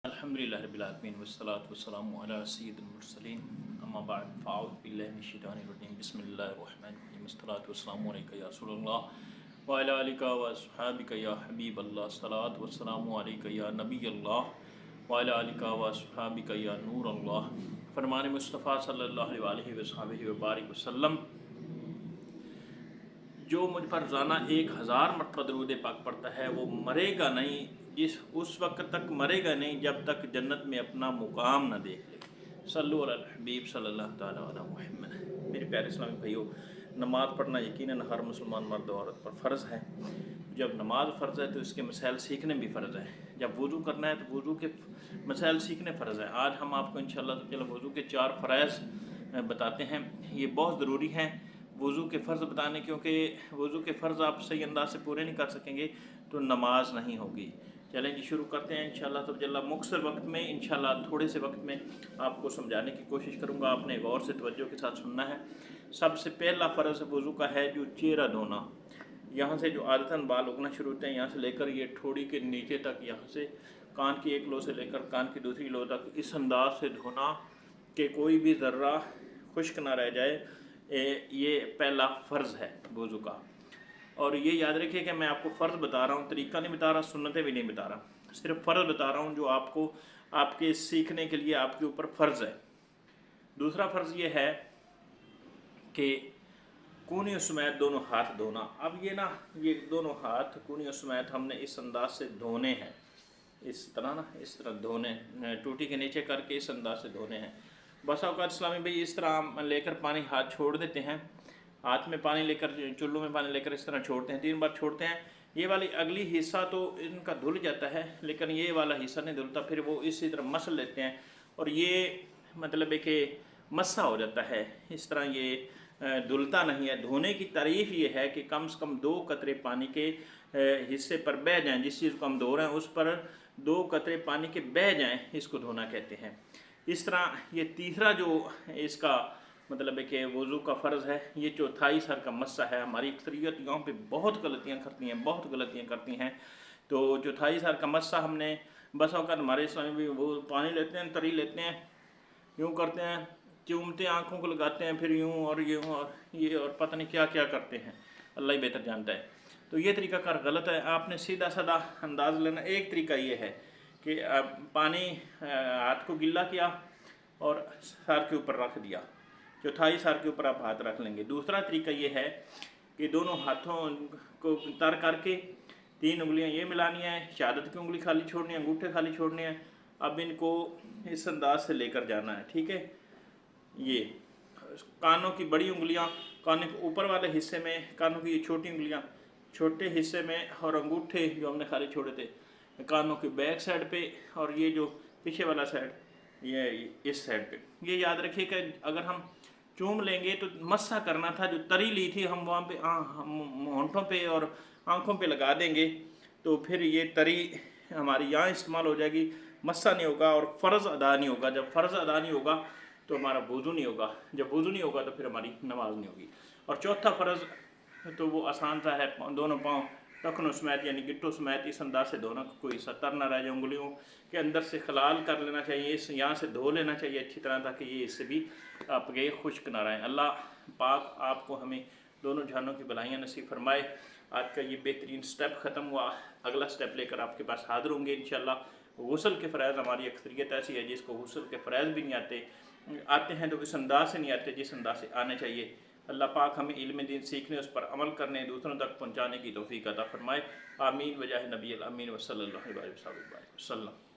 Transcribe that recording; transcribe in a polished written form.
الحمدللہ رب العالمین والصلاة والسلام علی سید المرسلین اما بعد فاعوذ باللہ من الشیطان الرجیم بسم اللہ الرحمن الرحیم الصلاة والسلام علیکہ یا رسول اللہ وعلی آلکہ واصحابکہ یا حبیب اللہ الصلاة والسلام علیکہ یا نبی اللہ وعلی آلکہ واصحابکہ یا نور اللہ۔ فرمان مصطفیٰ صلی اللہ علیہ وسلم وبارک وسلم، جو مجھ پر روزانہ 1000 مرتبہ درود پاک پڑھتا ہے وہ مرے گا نہیں، اس وقت تک مرے گا نہیں جب تک جنت میں اپنا مقام نہ دیکھ لے۔ صلو علی الحبیب صلی اللہ تعالیٰ علی محمد۔ میرے پیارے اسلامی بھائیو، نماز پڑھنا یقیناً ہر مسلمان مرد و عورت پر فرض ہے۔ جب نماز فرض ہے تو اس کے مسائل سیکھنے بھی فرض ہے۔ جب وضو کرنا ہے تو وضو کے مسائل سیکھنے فرض ہے۔ آج ہم آپ کو انشاءاللہ وضو کے 4 فرائض بتاتے ہیں۔ یہ بہت ضروری ہیں وضو کے فرض بتانے، کیونکہ وضو کے فرض آپ صحیح انداز سے پورے نہیں کر سکیں گے تو نماز نہیں ہوگی۔ چلیں جی شروع کرتے ہیں انشاءاللہ مختصر وقت میں، انشاءاللہ تھوڑے سے وقت میں آپ کو سمجھانے کی کوشش کروں گا۔ آپ نے غور سے توجہ کے ساتھ سننا ہے۔ سب سے پہلا فرض وضو کا ہے جو چہرہ دھونا۔ یہاں سے جو عادتاً بال اگنا شروع ہوتے ہیں، یہاں سے لے کر یہ ٹھوڑی کے نیچے تک، یہاں سے کان کی ایک لو سے لے کر کان کی دوسری لو تک اس انداز سے دھونا کہ کوئی بھی ذرہ خشک نہ رہ جائے، یہ پہلا فرض ہے وضو کا۔ اور یہ یاد رکھیے کہ میں آپ کو فرض بتا رہا ہوں، طریقہ نہیں بتا رہا، سنتیں بھی نہیں بتا رہا، صرف فرض بتا رہا ہوں جو آپ کو آپ کے سیکھنے کے لیے آپ کے اوپر فرض ہے۔ دوسرا فرض یہ ہے کہ کونی و سمیت دونوں ہاتھ دھونا۔ اب یہ دونوں ہاتھ کونی و سمیت ہم نے اس انداز سے دھونے ہیں، اس طرح دھونے، ٹوٹی کے نیچے کر کے اس انداز سے دھونے ہیں۔ بس اوقات اسلامی بھائی اس طرح لے کر پانی ہاتھ چھوڑ دیتے ہیں، ہاتھ میں پانی لے کر، چلو میں پانی لے کر اس طرح چھوڑتے ہیں، 3 بار چھوڑتے ہیں۔ یہ والی اگلی حصہ تو ان کا دھل جاتا ہے، لیکن یہ والا حصہ نہیں دھلتا، پھر وہ اسی طرح مسل لیتے ہیں اور یہ مطلب ہے کہ مسا ہو جاتا ہے۔ اس طرح یہ دھلتا نہیں ہے۔ دھونے کی تعریف یہ ہے کہ کم سے کم 2 قطرے پانی کے حصے پر بہہ جائیں، جس چیز کو ہم دھو رہے ہیں اس پر 2 قطرے پانی کے بہہ جائیں، اس کو دھونا کہتے ہیں۔ اس طرح یہ تیسرا جو اس کا مطلب ہے کہ وضو کا فرض ہے، یہ چوتھائی سر کا مسح ہے۔ ہماری اکثریت یہاں پہ بہت غلطیاں کرتی ہیں۔ تو چوتھائی سر کا مسح ہم نے بس اوقات ہمارے اسلامی بھی وہ پانی لیتے ہیں، تری لیتے ہیں، یوں کرتے ہیں، چومتے ہیں، آنکھوں کو لگاتے ہیں، پھر یوں اور یوں اور یہ اور پتہ نہیں کیا کیا کرتے ہیں، اللہ ہی بہتر جانتا ہے۔ تو یہ طریقہ کار غلط ہے۔ آپ نے سیدھا سادہ انداز لینا۔ ایک طریقہ یہ ہے کہ پانی ہاتھ کو گلا کیا اور سر کے اوپر رکھ دیا، چوتھائی سر کے اوپر آپ ہاتھ رکھ لیں گے۔ دوسرا طریقہ یہ ہے کہ دونوں ہاتھوں کو تر کر کے 3 انگلیاں یہ ملانی ہیں، شہادت کی انگلی خالی چھوڑنی ہے، انگوٹھے خالی چھوڑنے ہیں۔ اب ان کو اس انداز سے لے کر جانا ہے، ٹھیک ہے۔ یہ کانوں کی بڑی انگلیاں کانوں کے اوپر والے حصے میں، کانوں کی یہ چھوٹی انگلیاں چھوٹے حصے میں، اور انگوٹھے جو ہم نے خالی چھوڑے تھے کانوں کے بیک سائڈ پہ، اور یہ جو پیچھے والا سائڈ یہ اس سائڈ پہ۔ یہ یاد رکھیے کہ اگر ہم چوم لیں گے تو مسح کرنا تھا، جو تری لی تھی ہم وہاں پہ ہونٹوں پہ اور آنکھوں پہ لگا دیں گے تو پھر یہ تری ہماری یہاں استعمال ہو جائے گی، مسح نہیں ہوگا اور فرض ادا نہیں ہوگا۔ جب فرض ادا نہیں ہوگا تو ہمارا وضو نہیں ہوگا، جب وضو نہیں ہوگا تو پھر ہماری نماز نہیں ہوگی۔ اور چوتھا فرض تو وہ آسان سا ہے، دونوں پاؤں ٹخنوں سمیت یعنی گٹوں سمیت اس انداز سے دھونا، کوئی ستر نہ رہ جائے، انگلیوں کے اندر سے خلال کر لینا چاہیے، یہاں سے دھو لینا چاہیے اچھی طرح، تاکہ یہ اس سے بھی آپ کے خشک نہ رہیں۔ اللہ پاک آپ کو ہمیں دونوں جہانوں کی بلائیاں نصیب فرمائے۔ آج کا یہ بہترین سٹیپ ختم ہوا، اگلا سٹیپ لے کر آپ کے پاس حاضر ہوں گے انشاءاللہ۔ غسل کے فرائض، ہماری اکثریت ایسی ہے جس کو غسل کے فرائض بھی نہیں آتے ہیں تو اس انداز سے نہیں آتے جس انداز سے آنے چاہیے۔ اللہ پاک ہمیں علم دین سیکھنے، اس پر عمل کرنے، دوسروں تک پہنچانے کی توفیق عطا فرمائے۔ آمین بجاہ نبی الامین وصلی اللہ علیہ وسلم۔